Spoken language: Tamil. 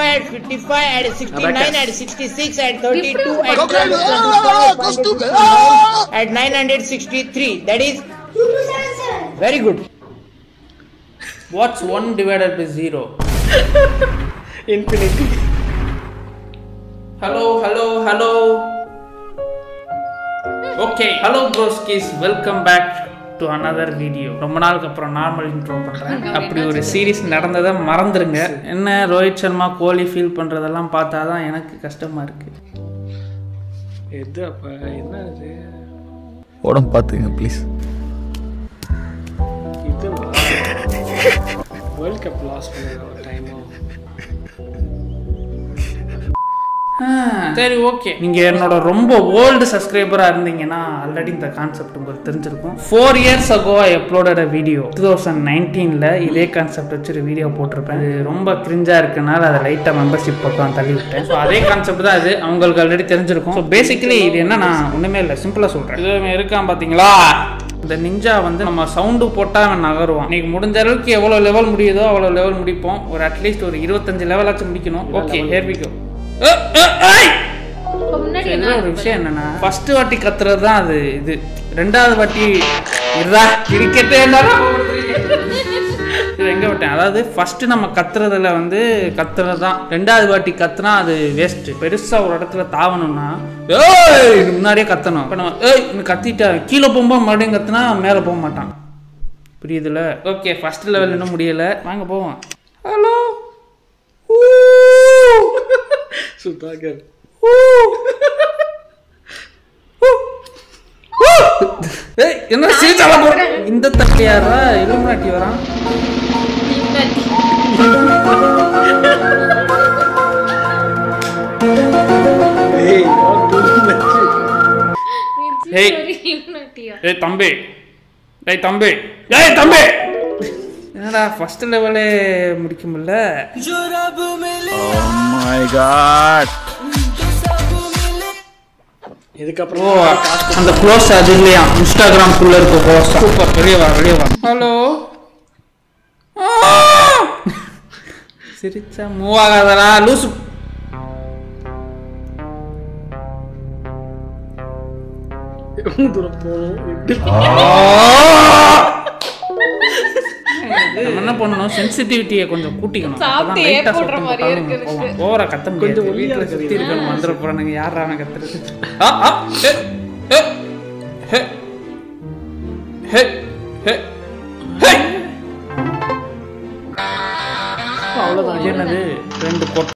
at 55, at 69, at 66, at 32, at 963. That is very good. What's 1 divided by 0? Infinity. Hello. Okay, hello broskis, welcome back to another video. ரொம்ப நாளுக்கு அப்புறம் நார்மல் இன்ட்ரோ பண்றேன். அப்படி ஒரு சீரிஸ் நடந்ததை மறந்துருங்க. என்ன ரோஹித் சர்மா கோலி ஃபீல் பண்றதெல்லாம் பார்த்தா தான் எனக்கு கஷ்டமா இருக்கு. எது அப்ப என்ன இது? உடம்பு பார்த்துங்க ப்ளீஸ். இது வேர்ல்ட் கப் லாஸ் பண்ண டைம். சரி, ஓகே. நீங்கள் என்னோட ரொம்ப ஓல்டு சப்ஸ்கிரைபராக இருந்தீங்கன்னா ஆல்ரெடி இந்த கான்செப்ட் உங்களுக்கு தெரிஞ்சிருக்கும். 4 years ago I uploaded a video. 2019ல் இதே கான்செப்ட் வச்சு ஒரு வீடியோ போட்டிருப்பேன். இது ரொம்ப கிரிஞ்சாக இருக்கனால அதை லைட்டாக மெம்பர்ஷிப் பக்கம் தள்ளி விட்டேன். ஸோ அதே கான்செப்ட் தான் அது அவங்களுக்கு ஆல்ரெடி தெரிஞ்சிருக்கும். ஸோ பேசிக்கலி இது என்ன, நான் ஒன்றுமே இல்லை, சிம்பிளாக சொல்கிறேன். இது இருக்கான் பார்த்தீங்களா, இந்த நிஞ்சா வந்து நம்ம சவுண்டு போட்டால் அவன் நகருவான். இன்னைக்கு முடிஞ்ச அளவுக்கு எவ்வளோ லெவல் முடியுதோ அவ்வளோ லெவல் முடிப்போம். ஒரு அட்லீஸ்ட் ஒரு 25 லெவலாச்சும் முடிக்கணும். Okay, here we go. ஒரு விஷயம் என்னன்னா, ஃபர்ஸ்ட் வாட்டி கத்துறது தான் அது. இது ரெண்டாவது வாட்டி கிரிக்கெட் எங்க விட்டேன். அதாவது ஃபர்ஸ்ட் நம்ம கத்துறதுல வந்து கத்துறது தான். ரெண்டாவது வாட்டி கத்துனா அது வேஸ்ட். பெருசா ஒரு இடத்துல தாவணும்னா முன்னாடியே கத்தணும். இப்போ நம்ம கத்திட்டா கீழே போகும்போது மறுபடியும் கத்துனா மேலே போக மாட்டான். புரியுதுல? ஓகே, ஃபர்ஸ்ட் லெவல் இன்னும் முடியல, வாங்க போவோம். ஹலோ சுதாகர், என்ன சீச்சால போற? இந்த தட்டியாரா இலுமினாட்டி வரான். தம்பி என்னடா ஃபர்ஸ்ட் லெவலே முடிக்க முடியல. இதுக்கப்புறம் அந்த க்ளோஸ் அது இல்லையா, இன்ஸ்டாகிராம் குள்ள இருக்க க்ளோஸ். சூப்பர், வெளியே வா. ஹலோ, சிரிச்சா மூவ் ஆகாதடா லூசு. தூரம் போகணும். என்ன பண்ணணும், சென்சிட்டிவிட்டியை கொஞ்சம் கூட்டிக்கணும். ஓவரா கத்த முடியாது. வீட்டுல சுத்தி இருக்கணும், வந்துட போறானுங்க. யாரா அவன் கத்துறது? அவ்வளவுதான். என்னது 2